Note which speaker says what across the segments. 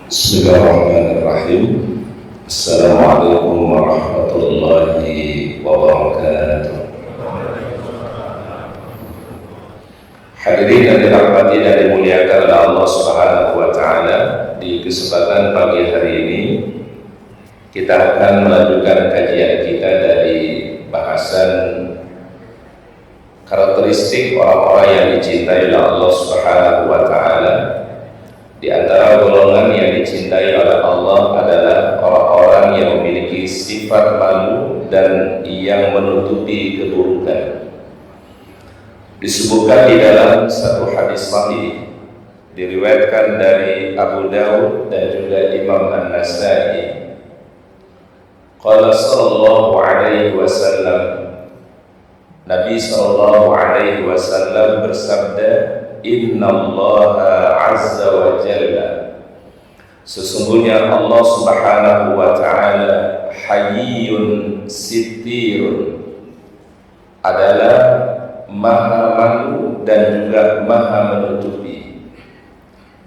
Speaker 1: Bismillahirrahmanirrahim. Assalamualaikum warahmatullahi wabarakatuh. Hadirin yang dirahmati dan dimuliakan oleh Allah Subhanahu wa taala, di kesempatan pagi hari ini kita akan melanjutkan kajian kita dari bahasan karakteristik orang-orang yang dicintai oleh Allah Subhanahu wa taala. Di antara golongan yang dicintai oleh Allah adalah orang-orang yang memiliki sifat malu dan yang menutupi keburukan. Disebutkan di dalam satu hadis sahih diriwayatkan dari Abu Dawud dan juga Imam An-Nasa'i. Qala sallallahu alaihi wasallam, Nabi sallallahu alaihi wasallam bersabda, Innallaha azza wa jalla, sesungguhnya Allah Subhanahu wa ta'ala hayyun sittirun, adalah maha malu dan juga maha menutupi.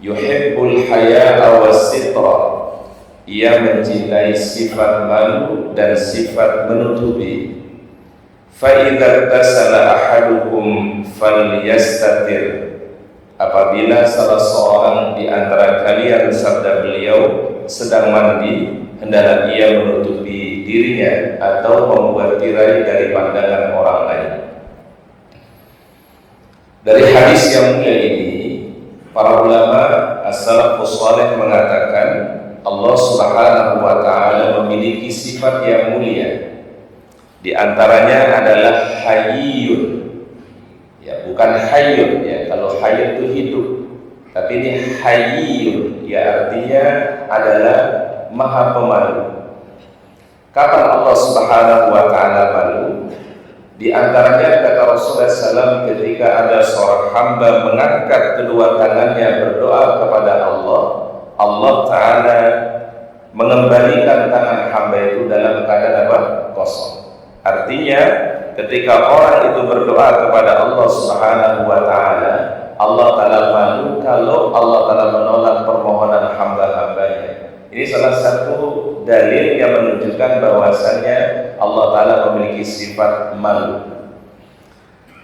Speaker 1: Yuhibbul haya'a was-sitra, ia mencintai sifat malu dan sifat menutupi. Fa idza tasala ahadukum falyastatir, apabila salah seorang di antara kalian, sabda beliau, sedang mandi, hendaklah ia menutupi dirinya atau membuat tirai dari pandangan orang lain. Dari hadis yang mulia ini, para ulama as-salafus saleh mengatakan Allah Subhanahu wa taala memiliki sifat yang mulia. Di antaranya adalah hayyun. Ya, bukan hayyun ya. Kalau hayyun itu hidup, tapi ini hayyun, ya artinya adalah maha pemalu. Kapan Allah Subhanahu wa taala malu? Di antaranya kata Rasulullah SAW, ketika ada seorang hamba mengangkat kedua tangannya berdoa kepada Allah, Allah taala mengembalikan tangan hamba itu dalam keadaan apa? Kosong. Artinya ketika orang itu berdoa kepada Allah Subhanahu wa taala, Allah taala malu kalau Allah taala menolak permohonan hamba-hambanya. Ini salah satu dalil yang menunjukkan bahwasannya Allah taala memiliki sifat malu.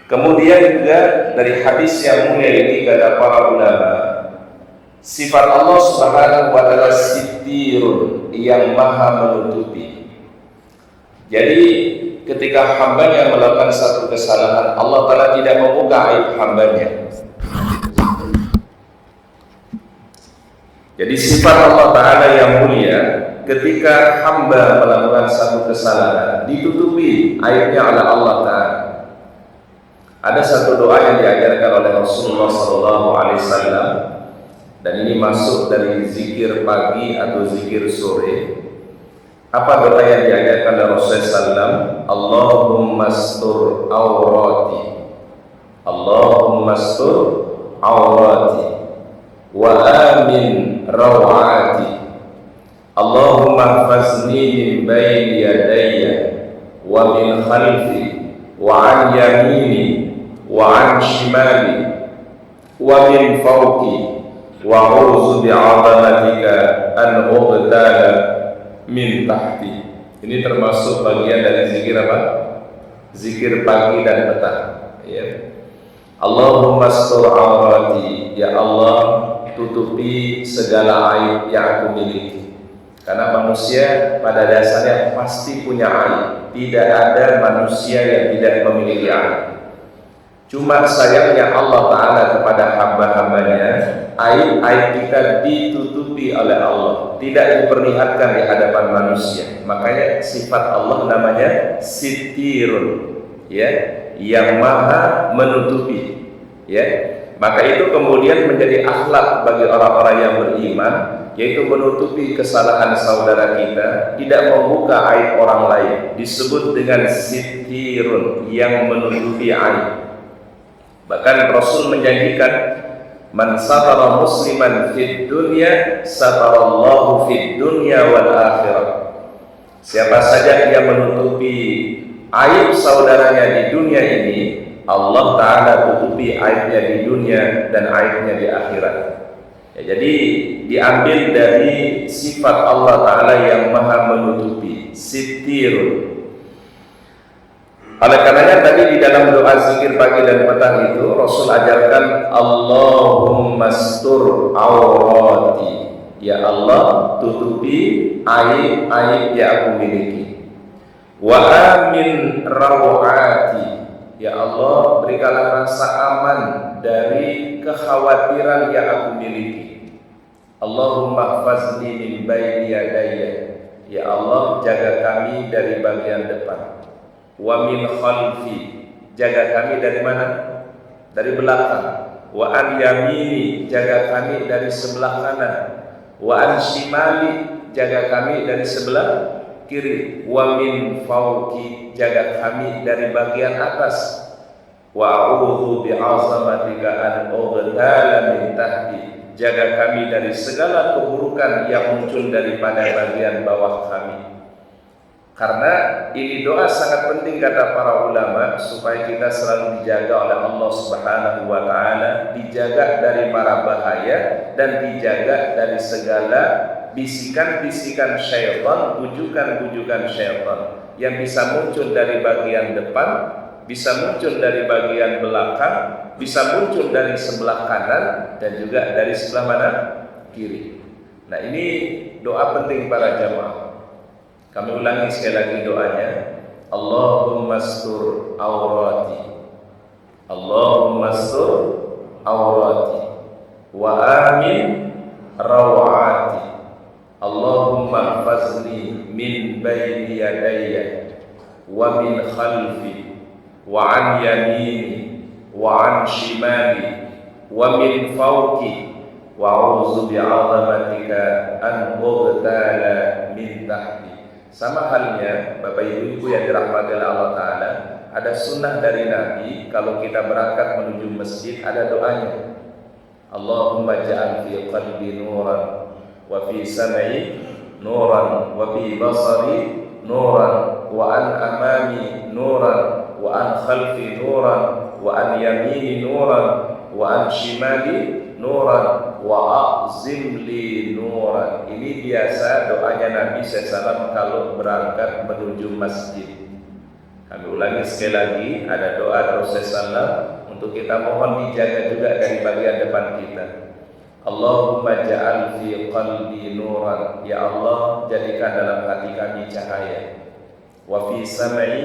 Speaker 1: Kemudian juga dari hadis yang mulia ini kata para ulama, sifat Allah Subhanahu wa taala sittirun, yang maha menutupi. Jadi ketika hambanya melakukan satu kesalahan, Allah Ta'ala tidak membuka aib hambanya. Jadi sifat Allah Ta'ala yang mulia, ketika hamba melakukan satu kesalahan, ditutupi aibnya oleh Allah Ta'ala. Ada satu doa yang diajarkan oleh Rasulullah SAW, dan ini masuk dari zikir pagi atau zikir sore. Apa doa yang diajarkan oleh Rasulullah SAW? Allahumma astur awrati, Allahumma astur awrati wa amin rawati, Allahumma hfazni min bayni yadayya wa min khalfi wa an yamini wa an shimali wa min fawqi wa a'udzu bi'azamatika an ubtala min tahti. Ini termasuk bagian dari zikir apa? Zikir pagi dan petang ya. Allahumma astur awrati, ya Allah tutupi segala aib yang aku miliki. Karena manusia pada dasarnya pasti punya aib. Tidak ada manusia yang tidak memiliki aib. Cuma sayangnya Allah Ta'ala kepada hamba-hambanya, aib-aib kita ditutupi oleh Allah, tidak diperlihatkan di hadapan manusia. Makanya sifat Allah namanya sittirun, ya, yang maha menutupi, ya. Maka itu kemudian menjadi akhlak bagi orang-orang yang beriman, yaitu menutupi kesalahan saudara kita, tidak membuka aib orang lain. Disebut dengan sittirun, yang menutupi aib. Bahkan Rasul menjanjikan, man satara musliman fid dunya satarallahu fid dunya wal akhirah. Siapa saja yang menutupi aib saudaranya di dunia ini, Allah Ta'ala tutupi aibnya di dunia dan aibnya di akhirat. Ya, jadi diambil dari sifat Allah Ta'ala yang maha menutupi, sitirun. Oleh karenanya tadi di dalam doa zikir pagi dan petang itu Rasul ajarkan Allahumma stur aurati, ya Allah tutupi aib-aib yang aku miliki. Wa amin rawati, ya Allah berikanlah rasa aman dari kekhawatiran yang aku miliki. Allahumma hfazni min baini yadayya, ya Allah jaga kami dari bagian depan. Wa min khalfi, jaga kami dari mana? Dari belakang. Wa an yamini, jaga kami dari sebelah kanan. Wa an shimali, jaga kami dari sebelah kiri. Wa min fawqi, jaga kami dari bagian atas. Wa a'udzu bi'azamatika an ughtala min tahti, jaga kami dari segala keburukan yang muncul daripada bagian bawah kami. Karena ini doa sangat penting kata para ulama, supaya kita selalu dijaga oleh Allah Subhanahu wa Ta'ala, dijaga dari mara bahaya dan dijaga dari segala bisikan-bisikan syaitan, bujukan-bujukan syaitan yang bisa muncul dari bagian depan, bisa muncul dari bagian belakang, bisa muncul dari sebelah kanan dan juga dari sebelah mana? Kiri. Nah, ini doa penting para jamaah. Kami ulangi sekali lagi doanya. Allahumma stur aurati, Allahumma stur aurati wa amin rawati, Allahumma hfazni min baini yadayya wa min khalfi wa an yamini wa an shimali wa min fawqi wa a'udzu bi'azamatika an ughtala min tahti. Sama halnya Bapak Ibu yang dirahmati oleh Allah Ta'ala, ada sunnah dari Nabi kalau kita berangkat menuju masjid ada doanya. Allahumma ja'al fi qalbi nuran wa fi sam'i nuran wa fi basari nuran wa an amami nuran wa an khalfi nuran wa an yamini nuran wa an shimali nuran wa a'zim li nuran. Ini biasa doanya Nabi SAW kalau berangkat menuju masjid. Kami ulangi sekali lagi, ada doa Rasulullah untuk kita mohon dijaga juga dari bagian depan kita. Allahumma ja'al fi qalbi nuran, ya Allah jadikan dalam hati kami cahaya. Wa fi sam'i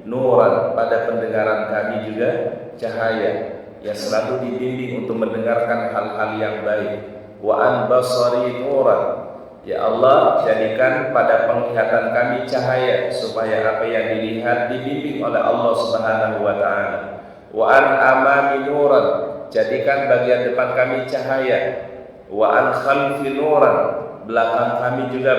Speaker 1: nuran, pada pendengaran kami juga cahaya, yang selalu dibimbing untuk mendengarkan hal-hal yang baik. Wa an basari nuran, ya Allah jadikan pada penglihatan kami cahaya, supaya apa yang dilihat dibimbing oleh Allah Subhanahu wa Ta'ala. Wa an amami nuran, jadikan bagian depan kami cahaya. Wa an khalfi nuran, belakang kami juga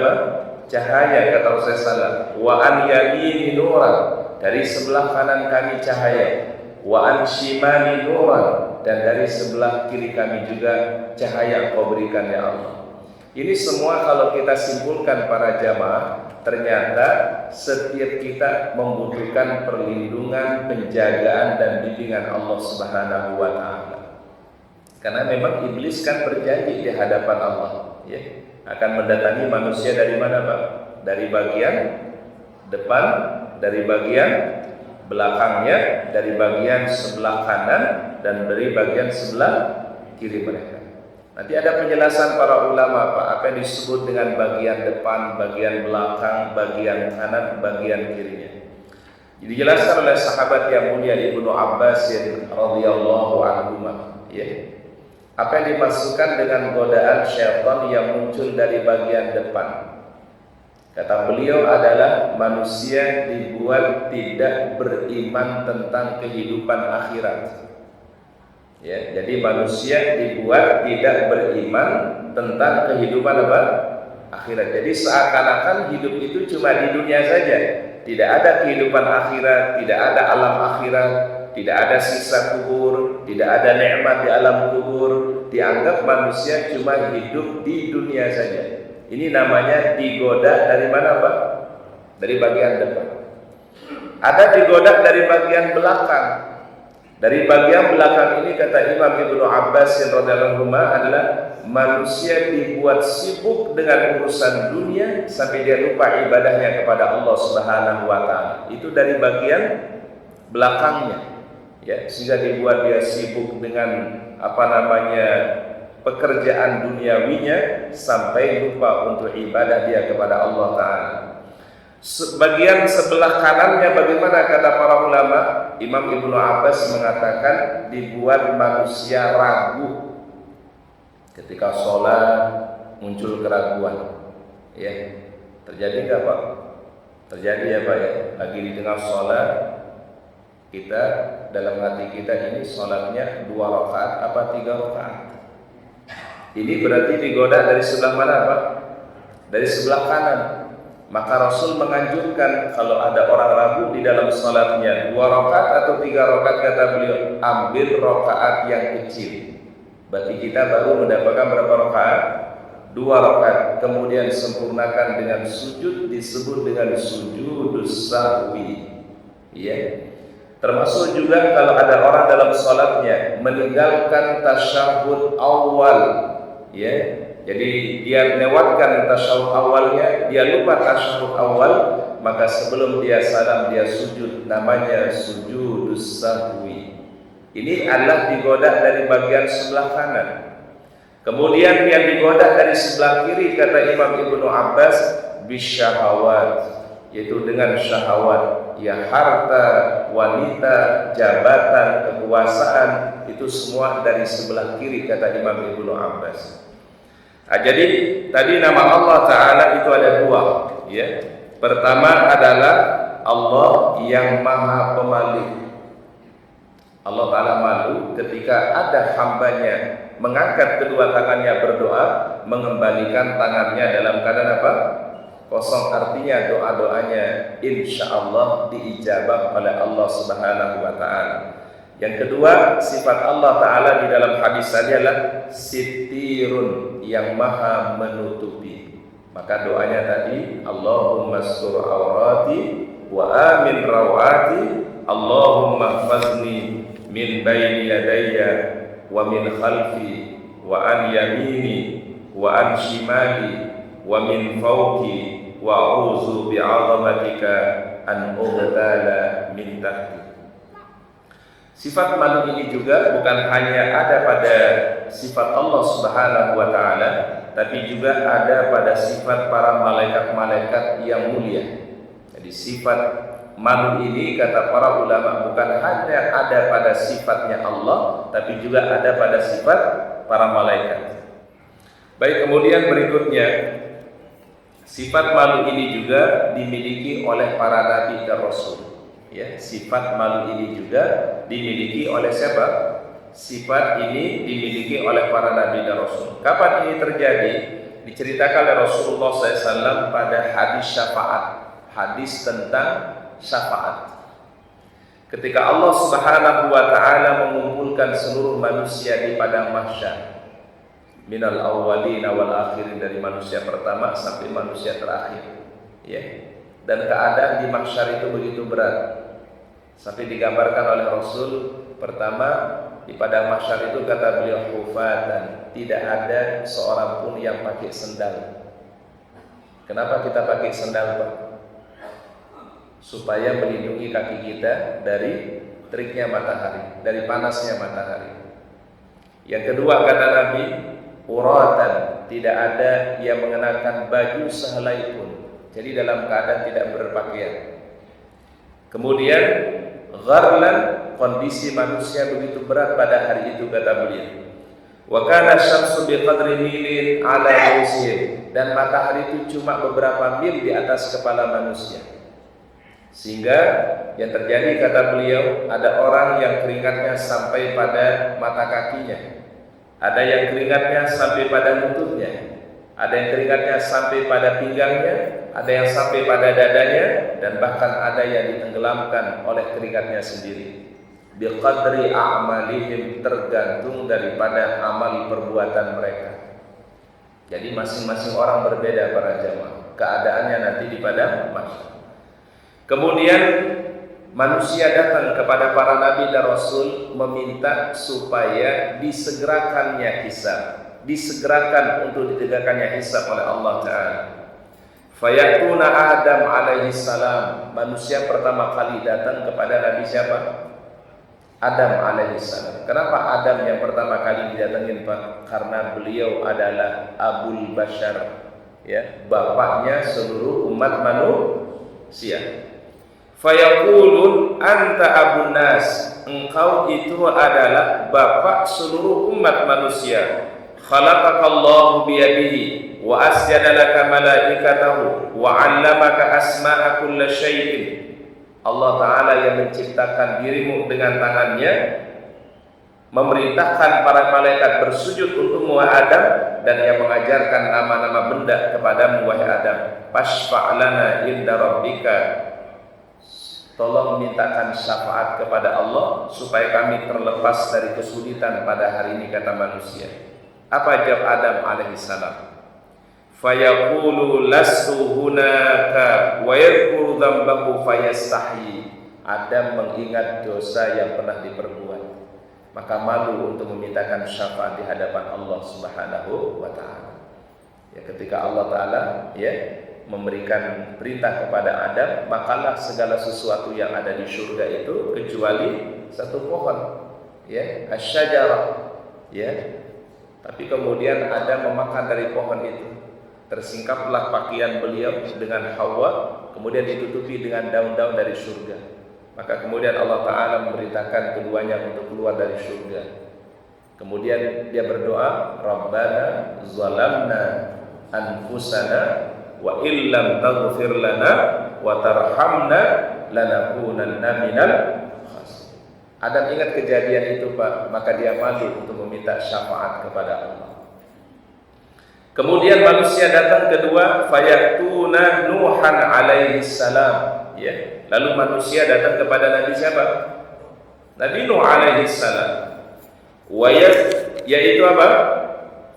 Speaker 1: cahaya kata Rasulullah. Wa an yamini nuran, dari sebelah kanan kami cahaya. Wa an shimali nuran, dan dari sebelah kiri kami juga cahaya Engkau berikan ya Allah. Ini semua kalau kita simpulkan para jamaah, ternyata setiap kita membutuhkan perlindungan, penjagaan dan bimbingan Allah Subhanahu wa Ta'ala. Karena memang iblis kan berjanji di hadapan Allah, ya, akan mendatangi manusia dari mana, Pak? Dari bagian depan, dari bagian belakangnya, dari bagian sebelah kanan dan dari bagian sebelah kiri mereka. Nanti ada penjelasan para ulama Pak, apa yang disebut dengan bagian depan, bagian belakang, bagian kanan, bagian kirinya. Dijelaskan oleh sahabat yang mulia Ibnu Abbas radhiyallahu anhu, ya. Apa yang dimaksudkan dengan godaan syaitan yang muncul dari bagian depan? Kata beliau adalah manusia dibuat tidak beriman tentang kehidupan akhirat. Ya, jadi manusia dibuat tidak beriman tentang kehidupan apa? Akhirat. Jadi seakan-akan hidup itu cuma di dunia saja. Tidak ada kehidupan akhirat, tidak ada alam akhirat, tidak ada siksa kubur, tidak ada nikmat di alam kubur. Dianggap manusia cuma hidup di dunia saja. Ini namanya digoda dari mana, Pak? Dari bagian depan. Ada digoda dari bagian belakang. Dari bagian belakang ini kata Imam Ibnu Abbas radhiyallahu anhu adalah manusia dibuat sibuk dengan urusan dunia sampai dia lupa ibadahnya kepada Allah Subhanahu wa taala. Itu dari bagian belakangnya. Ya, sehingga dibuat dia sibuk dengan pekerjaan duniawinya sampai lupa untuk ibadah dia kepada Allah taala. Bagian sebelah kanannya bagaimana kata para ulama? Imam Ibnu Abbas mengatakan dibuat manusia ragu ketika sholat, muncul keraguan. Ya, terjadi nggak Pak? Terjadi ya Pak ya. Lagi di tengah sholat, kita dalam hati kita ini sholatnya 2 rakaat apa 3 rakaat? Ini berarti digoda dari sebelah mana Pak? Dari sebelah kanan. Maka Rasul menganjurkan kalau ada orang ragu di dalam salatnya 2 rakaat atau 3 rakaat, kata beliau, ambil rakaat yang kecil. Berarti kita baru mendapatkan berapa rakaat? 2 rakaat. Kemudian sempurnakan dengan sujud, disebut dengan sujudus sahwi. Ya. Termasuk juga kalau ada orang dalam salatnya meninggalkan tasyahud awal, ya. Jadi dia melewatkan tasyahud awalnya, dia lupa tasyahud awal, maka sebelum dia salam dia sujud, namanya sujudus sahwi. Ini adalah digoda dari bagian sebelah kanan. Kemudian yang digoda dari sebelah kiri kata Imam Ibnu Abbas bisyahawat, yaitu dengan syahwat, ya harta, wanita, jabatan, kekuasaan, itu semua dari sebelah kiri kata Imam Ibnu Abbas. Jadi tadi nama Allah Ta'ala itu ada 2, ya. Pertama adalah Allah yang Maha Pemalu. Allah Ta'ala malu ketika ada hambanya mengangkat kedua tangannya berdoa, mengembalikan tangannya dalam keadaan apa? Kosong. Artinya doa-doanya insya Allah diijabah oleh Allah Subhanahu wa Ta'ala. Yang kedua, sifat Allah Ta'ala di dalam hadis tadi adalah sitirun, yang maha menutupi. Maka doanya tadi, Allahumma sur awrati wa amin rawati, Allahumma fazni min bayni yadayya wa min khalfi wa an yamini wa an shimali wa min fawqi wa a'udzu bi'azamatika an ughtala min tahti. Sifat malu ini juga bukan hanya ada pada sifat Allah Subhanahu wa Ta'ala, tapi juga ada pada sifat para malaikat-malaikat yang mulia. Jadi sifat malu ini kata para ulama bukan hanya ada pada sifatnya Allah, tapi juga ada pada sifat para malaikat. Baik, kemudian berikutnya, sifat malu ini juga dimiliki oleh para nabi dan rasul. Ya, sifat malu ini juga dimiliki oleh siapa? Sifat ini dimiliki oleh para nabi dan rasul. Kapan ini terjadi? Diceritakan oleh Rasulullah SAW pada hadis syafaat, hadis tentang syafaat. Ketika Allah Subhanahu wa Ta'ala mengumpulkan seluruh manusia di padang mahsyar, minal awwalin wal akhirin, dari manusia pertama sampai manusia terakhir, ya. Dan keadaan di mahsyar itu begitu berat, sampai digambarkan oleh Rasul pertama di padang mahsyar itu kata beliau hufatan, tidak ada seorang pun yang pakai sendal. Kenapa kita pakai sendal, Pak? Supaya melindungi kaki kita dari teriknya matahari, dari panasnya matahari. Yang kedua kata Nabi, uratan, tidak ada yang mengenakan baju sehelai pun, jadi dalam keadaan tidak berpakaian. Kemudian gharlan, kondisi manusia begitu berat pada hari itu kata beliau. Wa kana syamsu biqadri milin ala rusihim, dan matahari itu cuma beberapa mil di atas kepala manusia. Sehingga yang terjadi kata beliau, ada orang yang keringatnya sampai pada mata kakinya, ada yang keringatnya sampai pada lututnya, ada yang keringatnya sampai pada pinggangnya, ada yang sampai pada dadanya, dan bahkan ada yang ditenggelamkan oleh keringatnya sendiri. Biqadri a'malihim, tergantung daripada amal perbuatan mereka. Jadi masing-masing orang berbeda para jamaah keadaannya nanti di padang mahsyar. Kemudian manusia datang kepada para nabi dan rasul meminta supaya disegerakannya hisab, disegerakan untuk ditegakkannya hisab oleh Allah Ta'ala. Fayakuna Adam alaihi salam, manusia pertama kali datang kepada Nabi siapa? Adam alaihi salam. Kenapa Adam yang pertama kali didatangin, Pak? Karena beliau adalah Abul Bashar, ya, bapaknya seluruh umat manusia. Fayaqulun anta abun nas, engkau itu adalah bapak seluruh umat manusia. Khalaqakallahu biyadihi wa asjada laka malaikatahu wa 'allamaka asma'a kulli syai'in. Allah Ta'ala yang menciptakan dirimu dengan tangannya, memerintahkan para malaikat bersujud untukmu wahai Adam, dan yang mengajarkan nama-nama benda kepadamu wahai Adam. Fashfa' lana inda rabbika, tolong mintakan syafaat kepada Allah supaya kami terlepas dari kesulitan pada hari ini, kata manusia. Apa jawab Adam alaihissalam? Fayaqulu lastu hunaka wa yadhkuru dhanbahu fayastahi. Adam mengingat dosa yang pernah diperbuat, maka malu untuk memintakan syafaat di hadapan Allah Subhanahu wa taala. Ya, ketika Allah Taala memberikan perintah kepada Adam, makalah segala sesuatu yang ada di surga itu kecuali satu pohon, asy-syajarah, Tapi kemudian Adam memakan dari pohon itu. Tersingkaplah pakaian beliau dengan Hawa, kemudian ditutupi dengan daun-daun dari surga. Maka kemudian Allah Ta'ala memerintahkan keduanya untuk keluar dari surga. Kemudian dia berdoa, Rabbana zalamna anfusana wa illam taghfir lana wa tarhamna lanakunanna minal khasirin. Adam ingat kejadian itu, Pak, maka dia malu untuk meminta syafaat kepada Allah. Kemudian manusia datang kedua, fayatuna Nuhan alaihi salam, Lalu manusia datang kepada Nabi siapa? Nabi Nuh alaihi salam. Yaitu apa?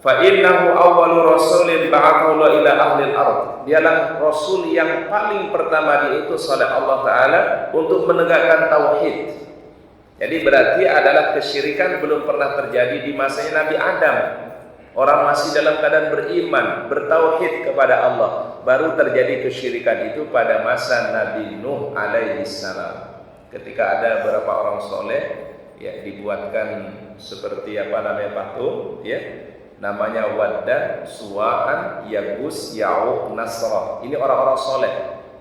Speaker 1: Fa innahu awwalu rasulin ba'athahu ila ahli al-ard. Dialah rasul yang paling pertama diutus oleh Allah Ta'ala untuk menegakkan tauhid. Jadi berarti adalah kesyirikan belum pernah terjadi di masanya Nabi Adam. Orang masih dalam keadaan beriman, bertauhid kepada Allah. Baru terjadi kesyirikan itu pada masa Nabi Nuh alaihi salam. Ketika ada beberapa orang soleh, dibuatkan seperti patung, namanya Waddan, Suwa'an, Yagus, Ya'uq, Nasrah. Ini orang-orang soleh.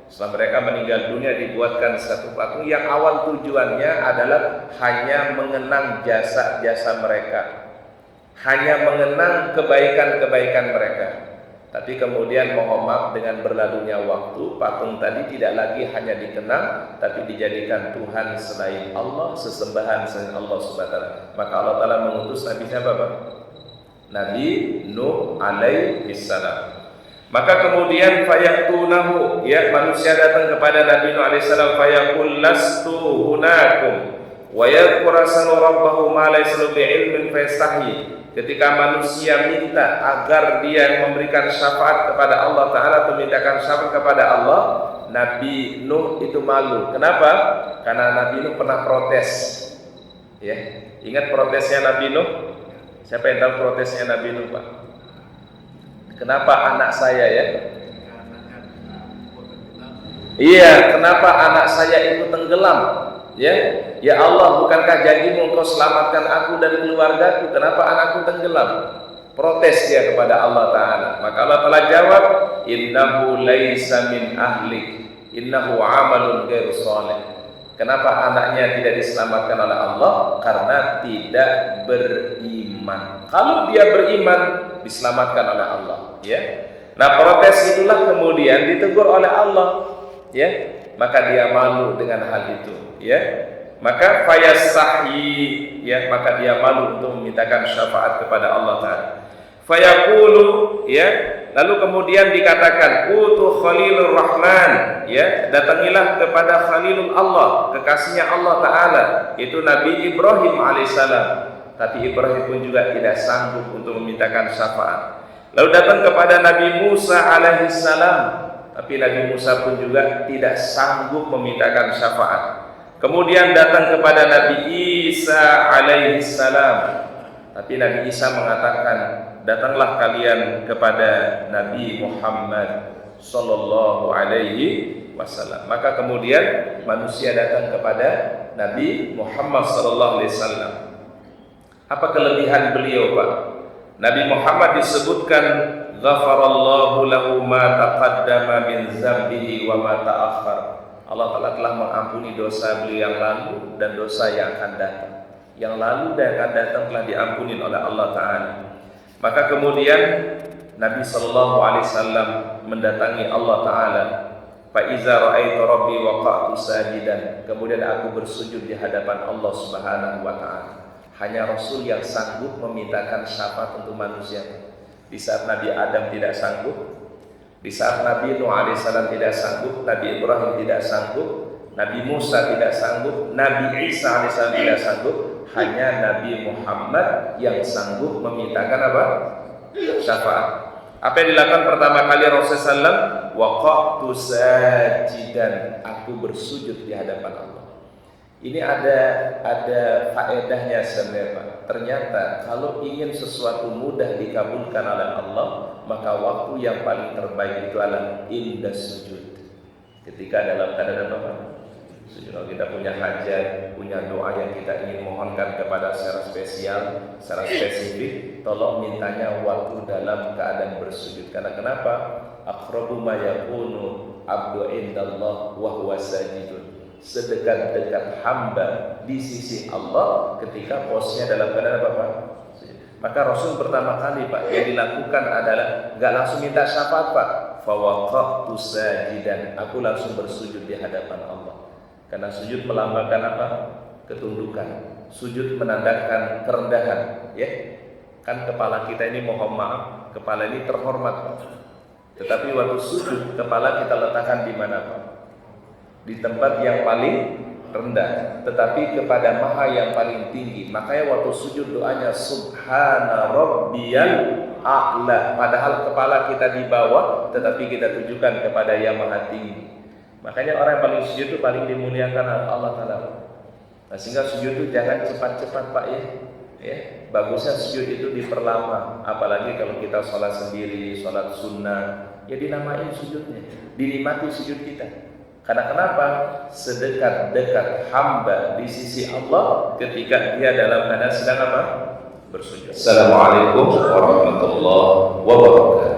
Speaker 1: Setelah mereka meninggal dunia dibuatkan satu patung yang awal tujuannya adalah hanya mengenang jasa-jasa mereka, hanya mengenang kebaikan-kebaikan mereka. Tapi kemudian mohon maaf, dengan berlalunya waktu, patung tadi tidak lagi hanya dikenang, tapi dijadikan Tuhan selain Allah, sesembahan selain Allah Subhanahu wa taala. Maka Allah Taala mengutus Nabi siapa, Pak? Nabi Nuh alaihi salam. Maka kemudian fayatunahu, manusia datang kepada Nabi Nuh alaihi salam, fayaqul lastu hunakum wa yadhkuru rabbahu ma laysa bi ilmin fayastahi. Ketika manusia minta agar dia memberikan syafaat kepada Allah Ta'ala atau mintakan syafaat kepada Allah, Nabi Nuh itu malu. Kenapa? Karena Nabi Nuh pernah protes. Ingat protesnya Nabi Nuh? Siapa yang tahu protesnya Nabi Nuh, Pak? Kenapa anak saya kenapa anak saya itu tenggelam? Ya Allah, bukankah janjimu engkau selamatkan aku dan keluargaku? Kenapa anakku tenggelam? Protes dia kepada Allah Ta'ala. Maka Allah Ta'ala jawab, innahu laisa min ahlik, innahu amalun ghairu shalih. Kenapa anaknya tidak diselamatkan oleh Allah? Karena tidak beriman. Kalau dia beriman, diselamatkan oleh Allah. Nah, protes itulah kemudian ditegur oleh Allah. Maka dia malu dengan hal itu. Maka fayastahi, maka dia malu untuk memintakan syafaat kepada Allah Ta'ala. Fayaqulu, lalu kemudian dikatakan utu Khalilur Rahman, datangilah kepada Khalilul Allah, kekasihnya Allah Ta'ala, itu Nabi Ibrahim alaihissalam. Tapi Ibrahim pun juga tidak sanggup untuk memintakan syafaat. Lalu datang kepada Nabi Musa alaihissalam, tapi Nabi Musa pun juga tidak sanggup memintakan syafaat. Kemudian datang kepada Nabi Isa alaihi salam. Tapi Nabi Isa mengatakan, datanglah kalian kepada Nabi Muhammad sallallahu alaihi wasallam. Maka kemudian manusia datang kepada Nabi Muhammad sallallahu alaihi wasallam. Apa kelebihan beliau, Pak? Nabi Muhammad disebutkan ghafarallahu lahu ma taqaddama min dzambihi wa ma ta'akhkhar. Allah Ta'ala telah mengampuni dosa beliau yang lalu dan dosa yang akan datang. Yang lalu dan yang akan datang telah diampuni oleh Allah Ta'ala. Maka kemudian Nabi sallallahu alaihi wasallam mendatangi Allah Ta'ala. Fa iza ra'aitu rabbi waqa'tu sajidan. Kemudian aku bersujud di hadapan Allah Subhanahu wa Ta'ala. Hanya Rasul yang sanggup memintakan syafaat untuk manusia. Di saat Nabi Adam tidak sanggup, di saat Nabi Nuh alaihissalam tidak sanggup, Nabi Ibrahim tidak sanggup, Nabi Musa tidak sanggup, Nabi Isa alaihissalam tidak sanggup, hanya Nabi Muhammad yang sanggup memintakan apa? Syafaat. Apa yang dilakukan pertama kali Rasulullah SAW? Waqa'tu sajidan, aku bersujud di hadapan Allah. Ini ada faedahnya sebenarnya, Pak. Ternyata kalau ingin sesuatu mudah dikabulkan oleh Allah, maka waktu yang paling terbaik itu adalah indah sujud. Ketika dalam keadaan apa? Sujud. Kalau kita punya hajat, punya doa yang kita ingin mohonkan kepada secara spesial, secara spesifik, tolong mintanya waktu dalam keadaan bersujud. Karena kenapa? Aqrabu ma yakunu abdu indallah wa huwa sajidun. Sedekat-dekat hamba di sisi Allah ketika posnya dalam keadaan apa? Maka Rasul pertama kali, Pak, yang dilakukan adalah nggak langsung minta syafaat, Pak. Fawaqtu sajidan, aku langsung bersujud di hadapan Allah. Karena sujud melambangkan apa? Ketundukan. Sujud menandakan kerendahan, ya. Kan kepala kita ini, mohon maaf, kepala ini terhormat, Pak. Tetapi waktu sujud, kepala kita letakkan di mana, Pak? Di tempat yang paling rendah, tetapi kepada Maha yang paling tinggi. Makanya waktu sujud doanya subhana rabbiyal a'la, padahal kepala kita di bawah, tetapi kita tujukan kepada yang Maha tinggi. Makanya orang yang paling sujud itu paling dimuliakan Allah Ta'ala. Nah, sehingga sujud itu jangan cepat-cepat, Pak, ya. Bagusnya sujud itu diperlama, apalagi kalau kita sholat sendiri, sholat sunnah, ya dinamain sujudnya, dinikmati sujud kita. Karena kenapa? Sedekat-dekat hamba di sisi Allah ketika dia dalam keadaan sedang apa? Bersujud. Assalamualaikum warahmatullahi wabarakatuh.